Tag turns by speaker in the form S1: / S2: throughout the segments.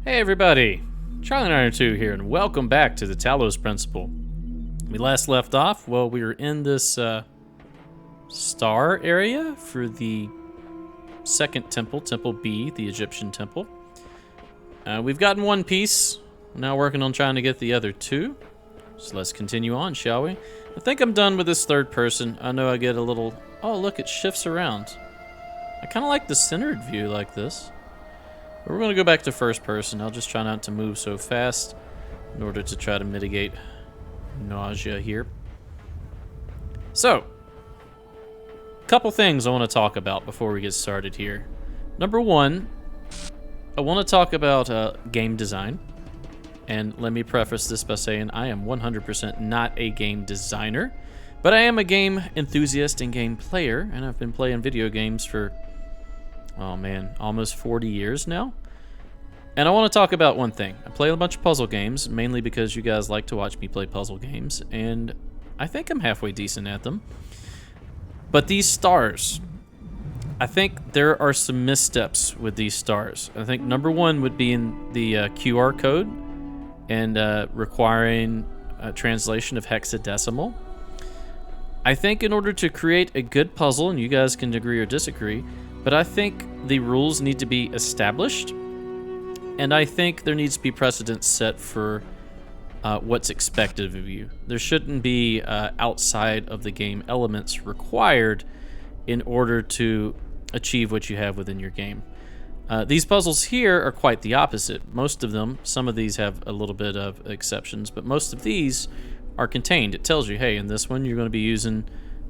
S1: Hey everybody, Charlie902 here, and welcome back to the Talos Principle. We last left off, well, we were in this star area for the second temple, Temple B, the Egyptian temple. We've gotten one piece, we're now working on trying to get the other two. So let's continue on, shall we? I think I'm done with this third person. I know I get a little, oh look, it shifts around. I kind of like the centered view like this. But we're going to go back to first person. I'll just try not to move so fast in order to try to mitigate nausea here. So, a couple things I want to talk about before we get started here. Number one, I want to talk about game design. And let me preface this by saying I am 100% not a game designer, but I am a game enthusiast and game player, and I've been playing video games for, oh man, almost 40 years now. And I want to talk about one thing. I play a bunch of puzzle games, mainly because you guys like to watch me play puzzle games, and I think I'm halfway decent at them. But these stars, I think there are some missteps with these stars. I think number one would be in the QR code and requiring a translation of hexadecimal. I think in order to create a good puzzle, and you guys can agree or disagree, but I think the rules need to be established, and I think there needs to be precedents set for what's expected of you. There shouldn't be outside of the game elements required in order to achieve what you have within your game. These puzzles here are quite the opposite. Most of them, some of these have a little bit of exceptions, but most of these are contained. It tells you, hey, in this one you're going to be using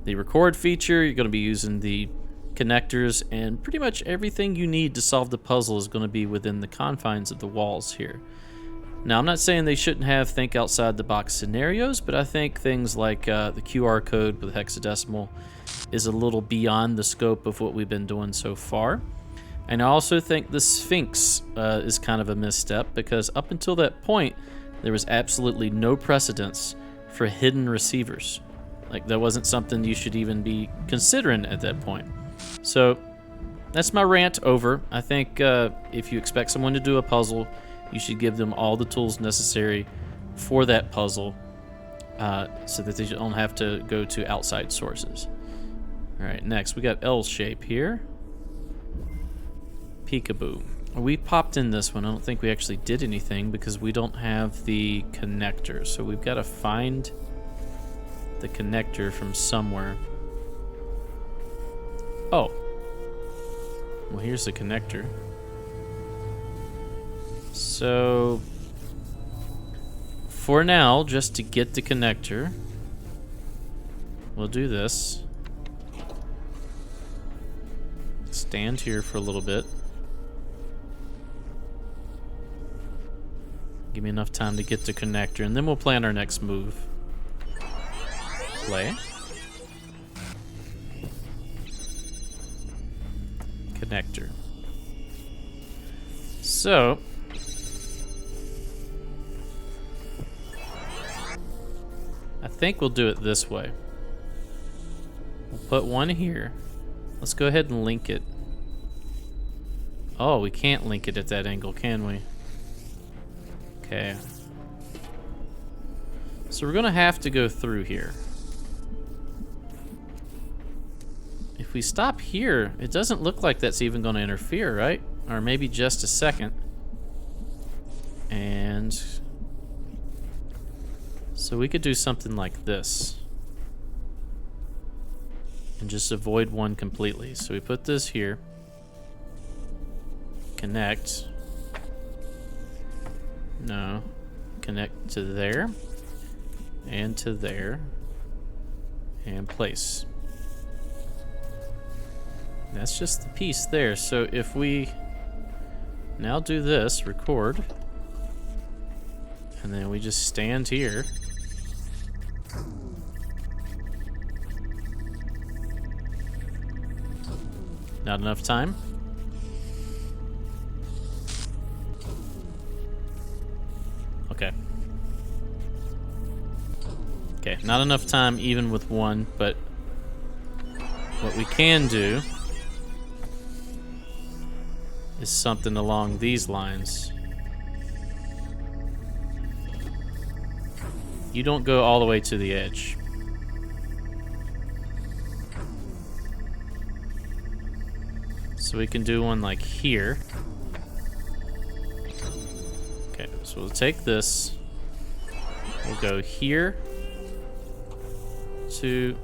S1: the record feature, you're going to be using the connectors, and pretty much everything you need to solve the puzzle is going to be within the confines of the walls here. Now, I'm not saying they shouldn't have think outside the box scenarios, but I think things like the QR code with hexadecimal is a little beyond the scope of what we've been doing so far. And I also think the Sphinx is kind of a misstep, because up until that point, there was absolutely no precedence for hidden receivers. Like, that wasn't something you should even be considering at that point. So, that's my rant over. I think if you expect someone to do a puzzle, you should give them all the tools necessary for that puzzle so that they don't have to go to outside sources. Alright, next we got L shape here. Peekaboo. We popped in this one. I don't think we actually did anything because we don't have the connector. So we've got to find the connector from somewhere. Oh. Well, here's the connector. So, for now, just to get the connector, we'll do this. Stand here for a little bit. Give me enough time to get the connector, and then we'll plan our next move. Play. Connector. So, I think we'll do it this way. We'll put one here. Let's go ahead and link it. Oh, we can't link it at that angle, can we? Okay. So we're gonna have to go through here. If we stop here, it doesn't look like that's even gonna interfere, right? Or maybe just a second. And so we could do something like this. And just avoid one completely. So we put this here. Connect. No. Connect to there. And to there. And place. That's just the piece there. So if we now do this, record. And then we just stand here. Not enough time? Okay. Okay, not enough time even with one, but what we can do is something along these lines. You don't go all the way to the edge. So we can do one like here. Okay, so we'll take this. We'll go here to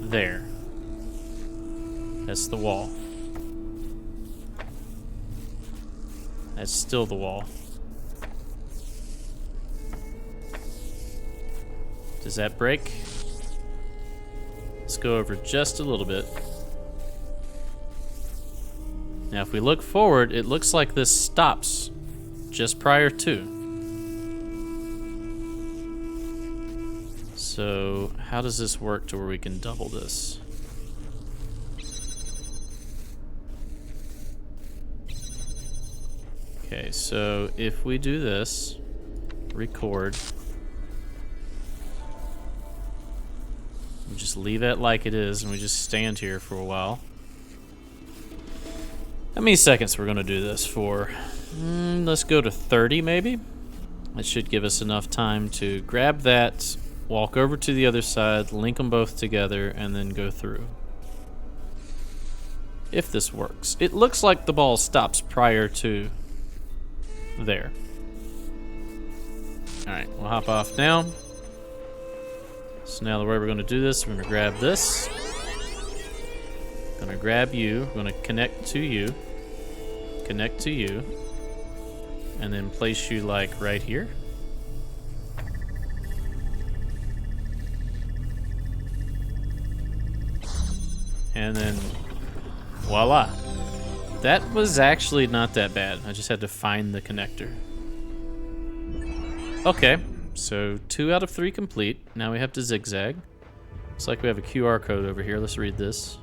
S1: there. That's the wall. That's still the wall. Does that break? Let's go over just a little bit. Now if we look forward, it looks like this stops just prior to. So how does this work to where we can double this? Okay, so if we do this, record, we just leave it like it is and we just stand here for a while. How many seconds we're gonna do this for? Let's go to 30 maybe. That should give us enough time to grab that, walk over to the other side, link them both together, and then go through. If this works. It looks like the ball stops prior to there. Alright, we'll hop off now. So now the way we're going to do this, we're going to grab this. Going to grab you. We're going to connect to you. Connect to you. And then place you like right here. And then voila. That was actually not that bad. I just had to find the connector. Okay, so 2 out of 3 complete. Now we have to zigzag. Looks like we have a QR code over here. Let's read this.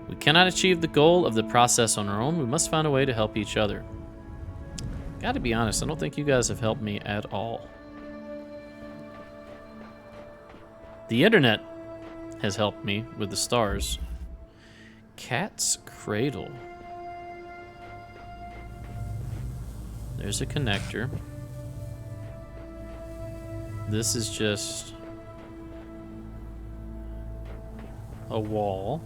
S1: We cannot achieve the goal of the process on our own. We must find a way to help each other. Gotta be honest, I don't think you guys have helped me at all. The internet has helped me with the stars. Cat's cradle. There's a connector. This is just a wall.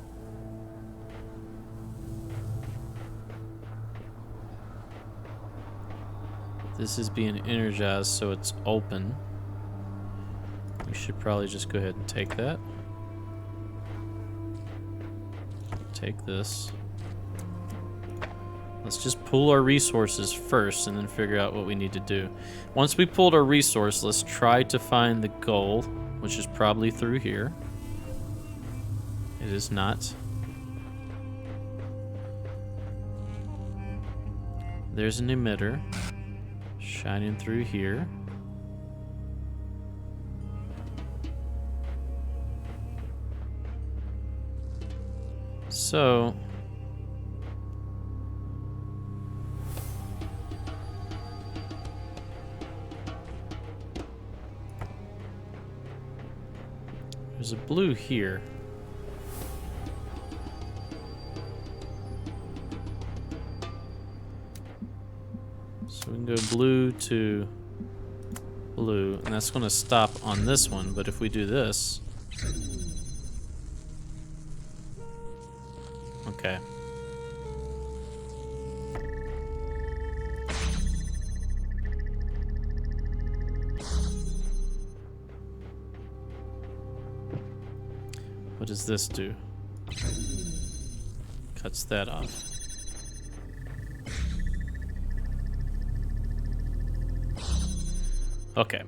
S1: This is being energized, so it's open. We should probably just go ahead and take that. Take this. Let's just pool our resources first and then figure out what we need to do. Once we pulled our resource, let's try to find the goal, which is probably through here. It is not. There's an emitter shining through here. So there's a blue here. So we can go blue to blue, and that's going to stop on this one, but if we do this, okay. What does this do? Cuts that off. Okay.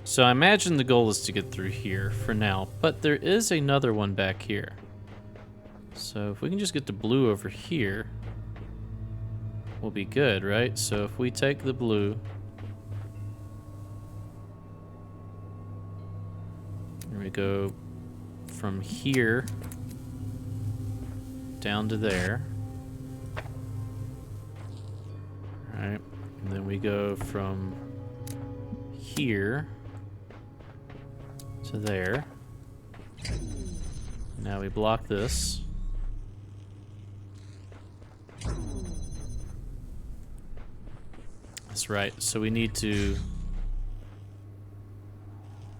S1: So I imagine the goal is to get through here for now, but there is another one back here. So if we can just get the blue over here, we'll be good, right? So if we take the blue, and we go from here down to there, all right? And then we go from here to there. Now we block this. That's right. So we need to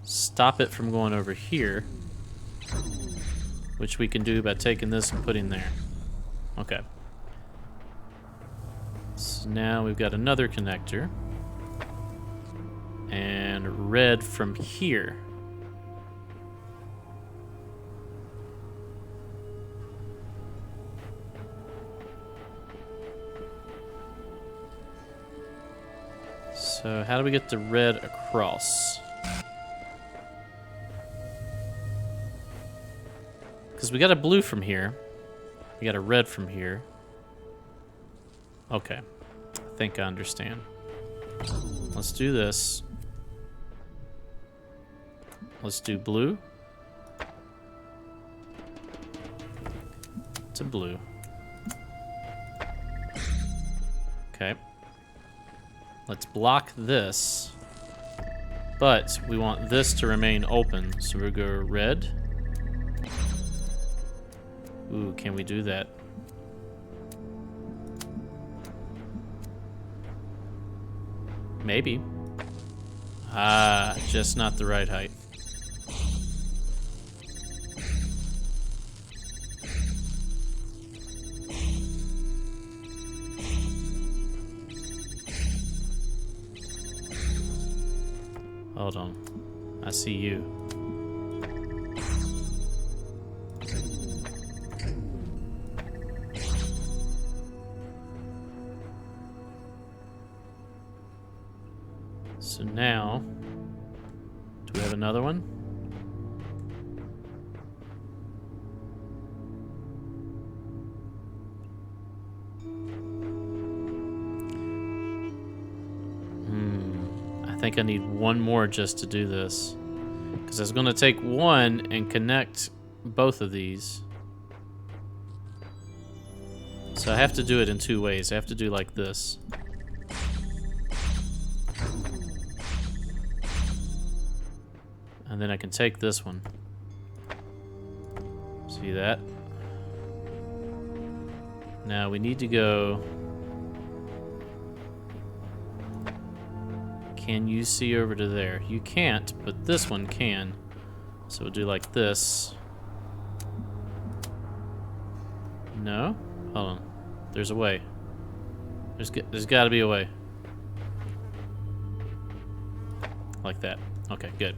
S1: stop it from going over here, which we can do by taking this and putting there. Okay. So now we've got another connector. And red from here. So how do we get the red across? Because we got a blue from here. We got a red from here. Okay. I think I understand. Let's do this. Let's do blue to blue. Okay. Let's block this, but we want this to remain open, so we'll go red. Ooh, can we do that? Maybe. Ah, just not the right height. Hold on. I see you. So now, do we have another one? I think I need one more just to do this, because I was going to take one and connect both of these. So I have to do it in two ways. I have to do like this. And then I can take this one. See that? Now we need to go... Can you see over to there? You can't, but this one can. So we'll do like this. No? Hold on. There's a way. There's got to be a way. Like that. Okay, good.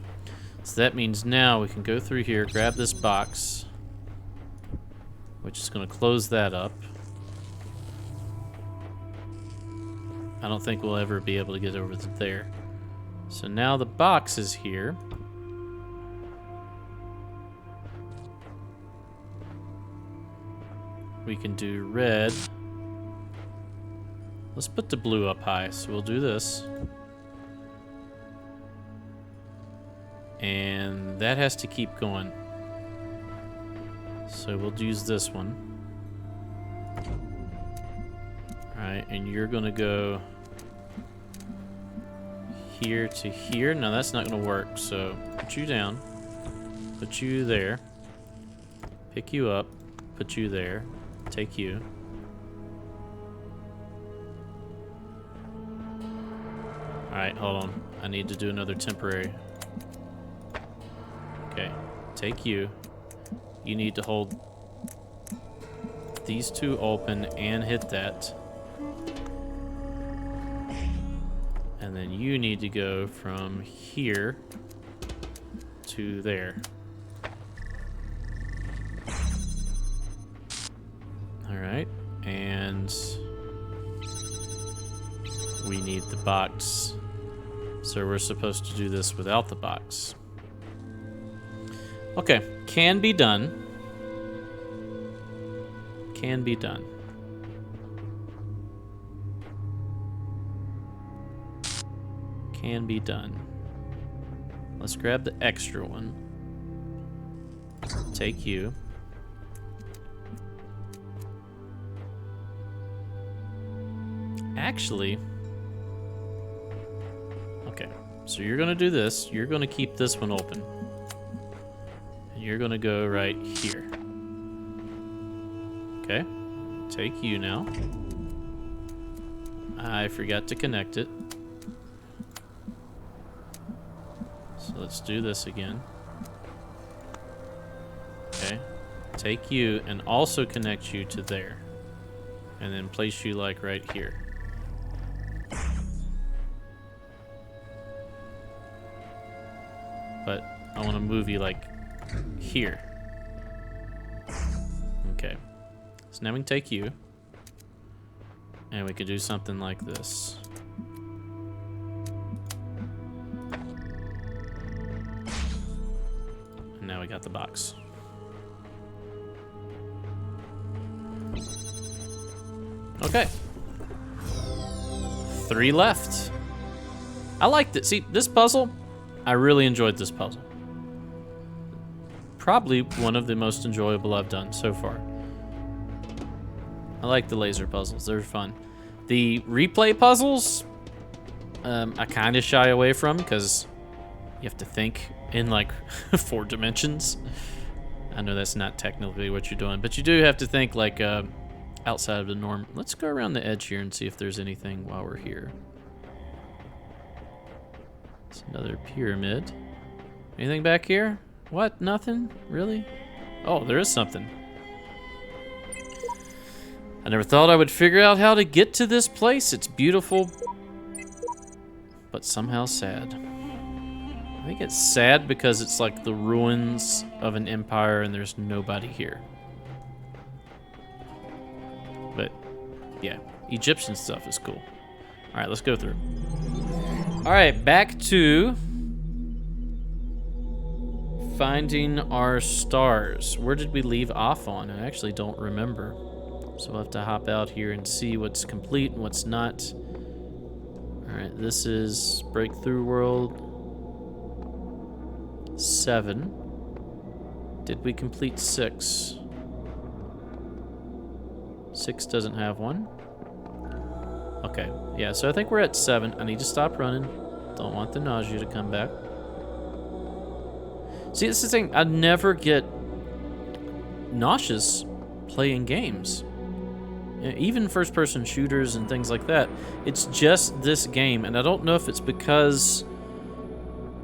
S1: So that means now we can go through here, grab this box, which is going to close that up. I don't think we'll ever be able to get over to there. So now the box is here. We can do red. Let's put the blue up high. So we'll do this. And that has to keep going. So we'll use this one. Alright, and you're gonna go here to here. No, that's not gonna work. So put you down. Put you there. Pick you up. Put you there. Take you. Alright, hold on. I need to do another temporary. Okay, take you. You need to hold these two open and hit that. And then you need to go from here to there. Alright, and we need the box. So we're supposed to do this without the box. Okay, can be done. Can be done. Can be done. Let's grab the extra one. Take you. Actually, okay, so you're gonna do this. You're gonna keep this one open. You're gonna go right here. Okay, take you now. I forgot to connect it. So let's do this again. Okay. Take you and also connect you to there. And then place you like right here. But I want to move you like here. Okay. So now we can take you. And we could do something like this. And now we got the box. Okay. 3 left. I liked it. See, this puzzle, I really enjoyed this puzzle. Probably one of the most enjoyable I've done so far. I like the laser puzzles. They're fun. The replay puzzles, I kind of shy away from because you have to think in like 4 dimensions. I know that's not technically what you're doing, but you do have to think like outside of the norm. Let's go around the edge here and see if there's anything while we're here. It's another pyramid. Anything back here? What? Nothing? Really? Oh, there is something. I never thought I would figure out how to get to this place. It's beautiful, but somehow sad. I think it's sad because it's like the ruins of an empire and there's nobody here. But yeah, Egyptian stuff is cool. All right, let's go through. All right, back to finding our stars. Where did we leave off on? I actually don't remember. So we'll have to hop out here and see what's complete and what's not. All right, this is Breakthrough World 7. Did we complete 6? 6 doesn't have one. Okay, yeah, so I think we're at 7. I need to stop running. Don't want the nausea to come back. See, this is the thing. I never get nauseous playing games. Even first-person shooters and things like that. It's just this game, and I don't know if it's because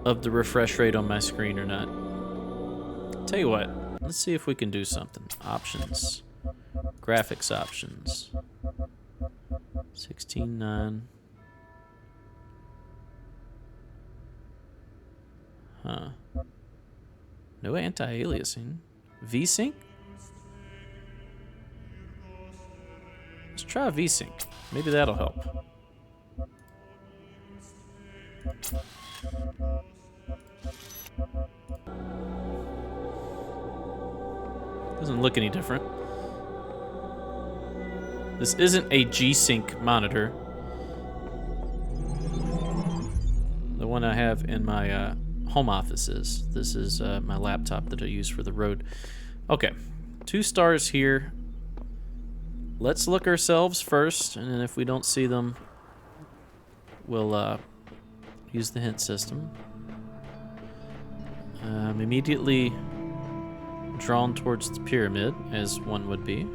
S1: of the refresh rate on my screen or not. Tell you what, let's see if we can do something. Options. Graphics options. 16:9. Huh. No anti-aliasing. VSync? Let's try VSync. Maybe that'll help. Doesn't look any different. This isn't a G-Sync monitor. The one I have in my home office is. This is my laptop that I use for the road. Okay, 2 stars here. Let's look ourselves first, and then if we don't see them, we'll use the hint system. Immediately drawn towards the pyramid, as one would be.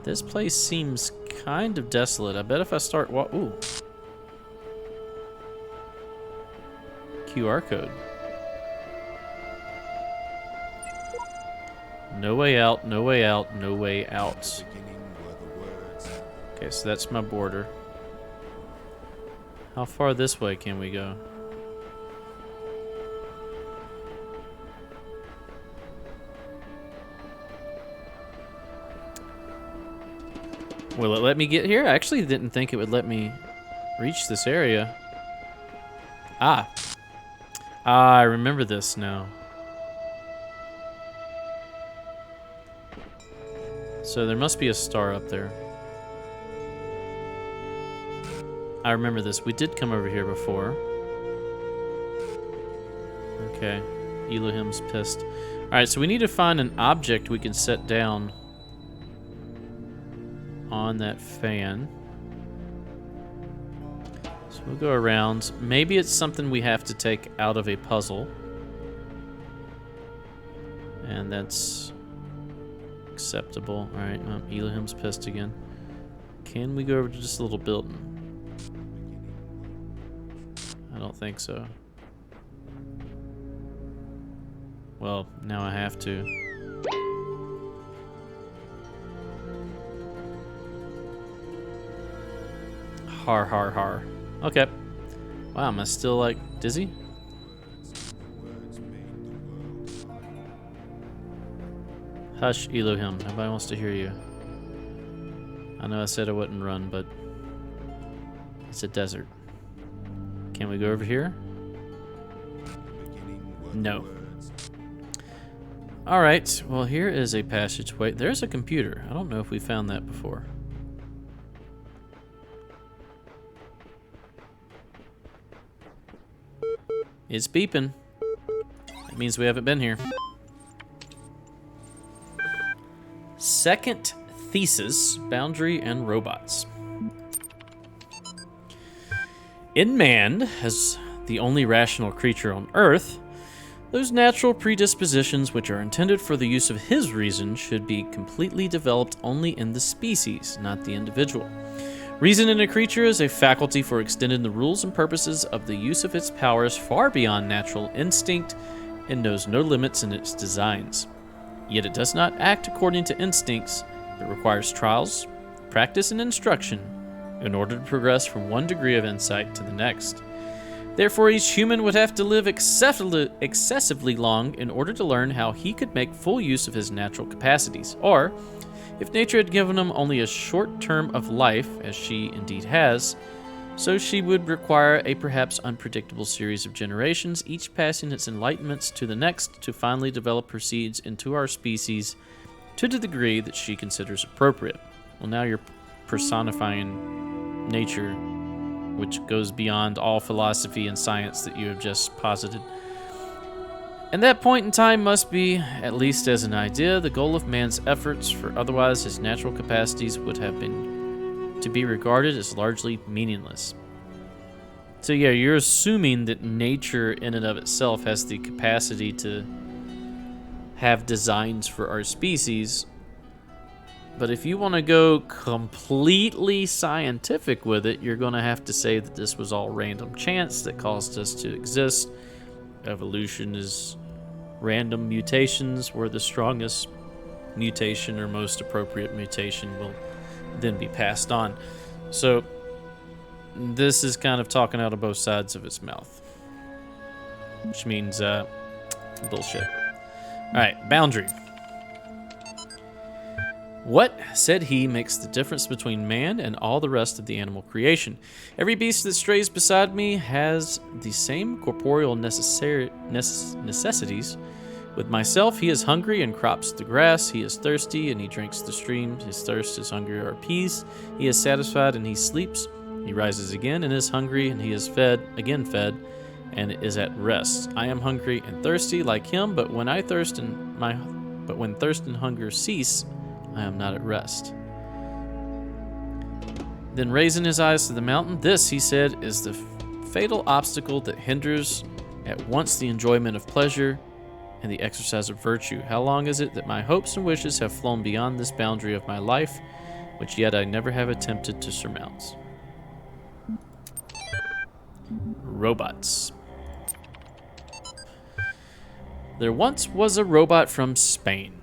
S1: This place seems kind of desolate. I bet if I start ooh. QR code. No way out, no way out, no way out. Okay, so that's my border. How far this way can we go? Will it let me get here? I actually didn't think it would let me reach this area. Ah, I remember this now. So there must be a star up there. I remember this. We did come over here before. Okay. Elohim's pissed. Alright, so we need to find an object we can set down on that fan. So we'll go around. Maybe it's something we have to take out of a puzzle. And that's acceptable. Alright, Elohim's pissed again. Can we go over to this little building? I don't think so. Well, now I have to. Har har har. Okay. Wow, am I still like dizzy? Hush, Elohim. Nobody wants to hear you. I know I said I wouldn't run, but it's a desert. Can we go over here? No. Alright, well here is a passageway. There's a computer. I don't know if we found that before. It's beeping. That means we haven't been here. Second thesis, boundary and robots. In man, as the only rational creature on Earth, those natural predispositions which are intended for the use of his reason should be completely developed only in the species, not the individual. Reason in a creature is a faculty for extending the rules and purposes of the use of its powers far beyond natural instinct and knows no limits in its designs. Yet it does not act according to instincts, but requires trials, practice, and instruction in order to progress from one degree of insight to the next. Therefore, each human would have to live excessively long in order to learn how he could make full use of his natural capacities. Or, if nature had given him only a short term of life, as she indeed has, so she would require a perhaps unpredictable series of generations, each passing its enlightenments to the next, to finally develop her seeds into our species to the degree that she considers appropriate. Well, now you're personifying nature, which goes beyond all philosophy and science that you have just posited. And that point in time must be, at least as an idea, the goal of man's efforts, for otherwise his natural capacities would have been to be regarded as largely meaningless. So yeah, you're assuming that nature in and of itself has the capacity to have designs for our species. But if you want to go completely scientific with it, you're going to have to say that this was all random chance that caused us to exist. Evolution is random mutations, where the strongest mutation or most appropriate mutation will then be passed on. So this is kind of talking out of both sides of its mouth, which means bullshit. All right, boundary. What, said he, makes the difference between man and all the rest of the animal creation? Every beast that strays beside me has the same corporeal necessities. With myself, he is hungry and crops the grass. He is thirsty and he drinks the stream. His thirst, his hunger are appeased. He is satisfied and he sleeps. He rises again and is hungry, and he is fed, and is at rest. I am hungry and thirsty like him, but when thirst and hunger cease, I am not at rest. Then raising his eyes to the mountain, this, he said, is the fatal obstacle that hinders at once the enjoyment of pleasure and the exercise of virtue. How long is it that my hopes and wishes have flown beyond this boundary of my life, which yet I never have attempted to surmount? Robots. There once was a robot from Spain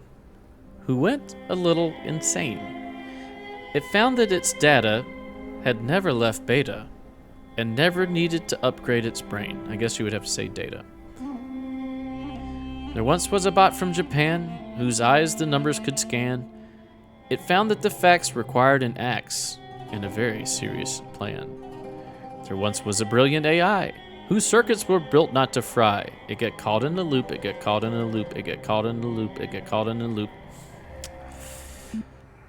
S1: who went a little insane. It found that its data had never left beta and never needed to upgrade its brain. I guess you would have to say data. There once was a bot from Japan whose eyes the numbers could scan. It found that the facts required an axe and a very serious plan. There once was a brilliant AI whose circuits were built not to fry. It got caught in the loop, it got caught in a loop, it got caught in the loop, it got caught in the loop.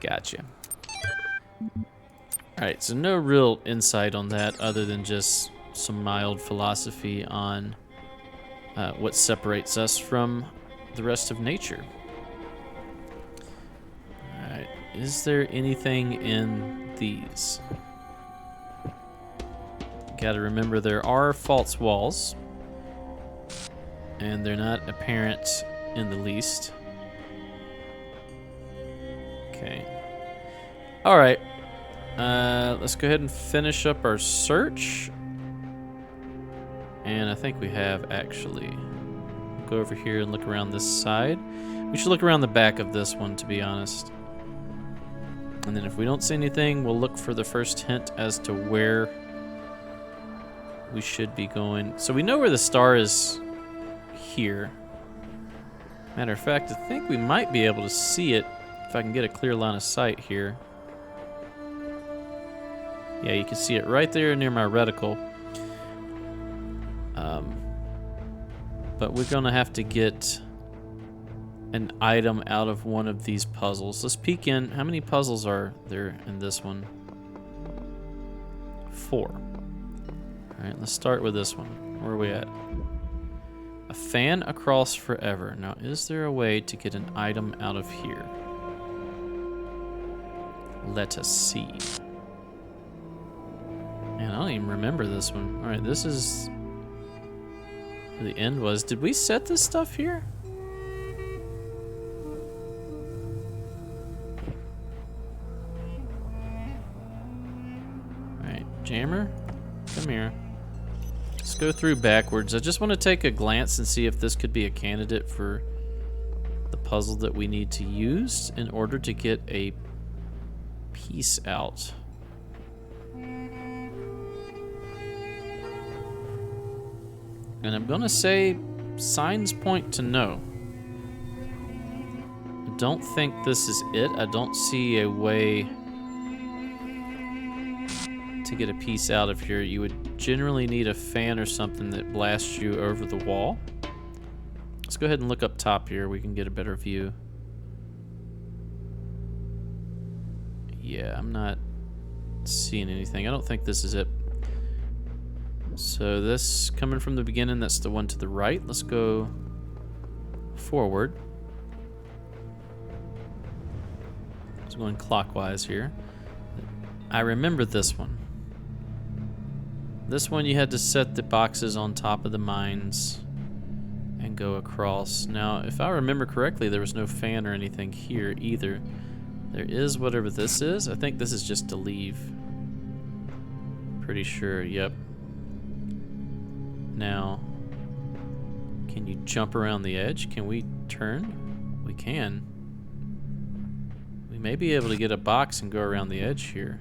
S1: Gotcha. Alright, so no real insight on that other than just some mild philosophy on what separates us from the rest of nature. Alright, is there anything in these? Gotta remember there are false walls, and they're not apparent in the least. Okay. Alright. Let's go ahead and finish up our search. And I think we have, actually. Go over here and look around this side. We should look around the back of this one, to be honest. And then if we don't see anything, we'll look for the first hint as to where we should be going. So we know where the star is here. Matter of fact, I think we might be able to see it if I can get a clear line of sight here. Yeah, you can see it right there near my reticle. But we're gonna have to get an item out of one of these puzzles. Let's peek in. How many puzzles are there in this one? 4. All right, let's start with this one. Where are we at? A fan across forever. Now, is there a way to get an item out of here? Let us see. Man, I don't even remember this one. All right, this is where the end was. Did we set this stuff here? All right, Jammer, come here. Let's go through backwards. I just want to take a glance and see if this could be a candidate for the puzzle that we need to use in order to get a piece out. And I'm gonna say signs point to no. I don't think this is it. I don't see a way to get a piece out of here. You would generally need a fan or something that blasts you over the wall. Let's go ahead and look up top here. We can get a better view. Yeah, I'm not seeing anything. I don't think this is it. So this coming from the beginning, that's the one to the right. Let's go forward. It's going clockwise here. I remember this one. This one you had to set the boxes on top of the mines and go across. Now, if I remember correctly, there was no fan or anything here either. There is whatever this is. I think this is just to leave. Pretty sure, yep. Now, can you jump around the edge? Can we turn? We can. We may be able to get a box and go around the edge here.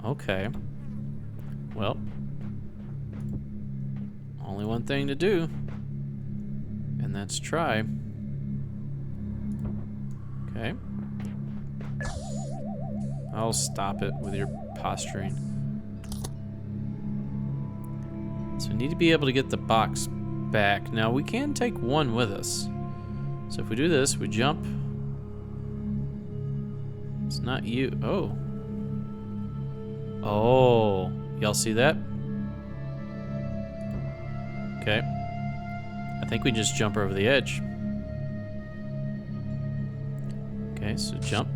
S1: Okay. Well, only one thing to do, and that's try. Okay. I'll stop it with your posturing. So we need to be able to get the box back. Now we can take one with us. So if we do this, we jump. It's not you. Oh. Oh. Y'all see that? Okay. I think we just jump over the edge. Okay, so jump.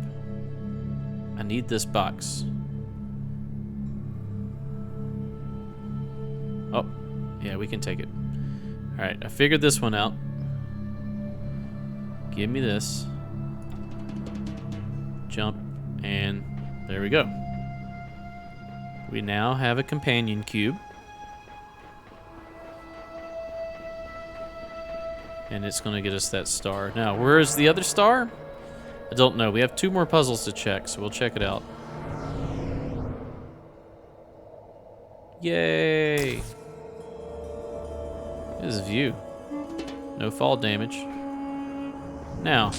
S1: I need this box. Oh, yeah, we can take it. All right, I figured this one out. Give me this. Jump, and there we go. We now have a companion cube. And it's going to get us that star. Now, where is the other star? I don't know. We have 2 more puzzles to check, so we'll check it out. Yay! This is a view. No fall damage. Now,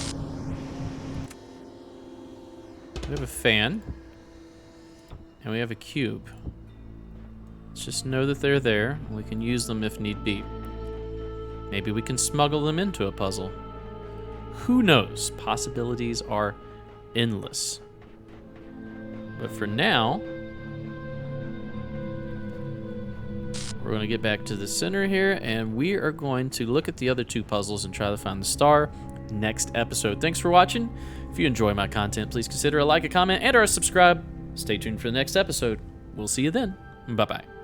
S1: we have a fan. And we have a cube. Let's just know that they're there. We can use them if need be. Maybe we can smuggle them into a puzzle. Who knows? Possibilities are endless. But for now, we're going to get back to the center here, and we are going to look at the other 2 puzzles and try to find the star next episode. Thanks for watching. If you enjoy my content, please consider a like, a comment, and or a subscribe. Stay tuned for the next episode. We'll see you then. Bye-bye.